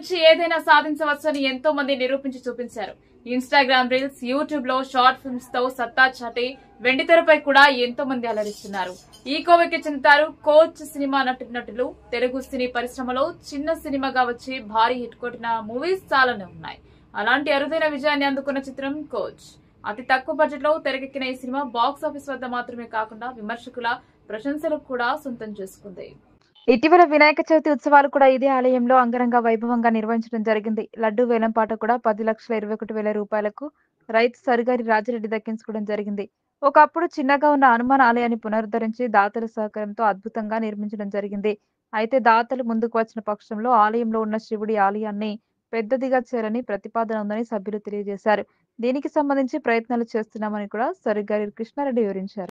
నుంచి ఏదైనా సాధించవచ్చని ఎంతో మంది నిరూపించి చూపించారు. ఇన్స్టాగ్రామ్ రీల్స్, యూట్యూబ్ లో షార్ట్ ఫిల్మ్స్ తో సత్తా చాటి వెండితెరపై కూడా ఎంతో మంది అలరిస్తున్నారు. ఈ కోవకి చెందుతారు కోచ్ సినిమా నటులు. తెలుగు సినీ పరిశ్రమలో చిన్న సినిమాగా వచ్చి భారీ హిట్ కొట్టిన మూవీస్ చాలానే ఉన్నాయి. అలాంటి అరుదైన విజయాన్ని అందుకున్న చిత్రం కోచ్. అతి తక్కువ బడ్జెట్ లో తెరకెక్కిన ఈ సినిమా బాక్స్ ఆఫీస్ వద్ద మాత్రమే కాకుండా విమర్శకుల ప్రశంసలు కూడా సొంతం చేసుకుంది. ఇటీవల వినాయక చవితి ఉత్సవాలు కూడా ఇదే ఆలయంలో అంగరంగ వైభవంగా నిర్వహించడం జరిగింది. లడ్డూ వేలం పాట కూడా 10,21,000 రూపాయలకు రైతు సరిగారి రాజిరెడ్డి దక్కించుకోవడం జరిగింది. ఒకప్పుడు చిన్నగా ఉన్న హనుమాన్ ఆలయాన్ని పునరుద్ధరించి దాతల సహకారంతో అద్భుతంగా నిర్మించడం జరిగింది. అయితే దాతలు ముందుకు వచ్చిన పక్షంలో ఆలయంలో ఉన్న శివుడి ఆలయాన్ని పెద్దదిగా చేయాలని ప్రతిపాదన ఉందని సభ్యులు తెలియజేశారు. దీనికి సంబంధించి ప్రయత్నాలు చేస్తున్నామని కూడా సరిగారి కృష్ణారెడ్డి వివరించారు.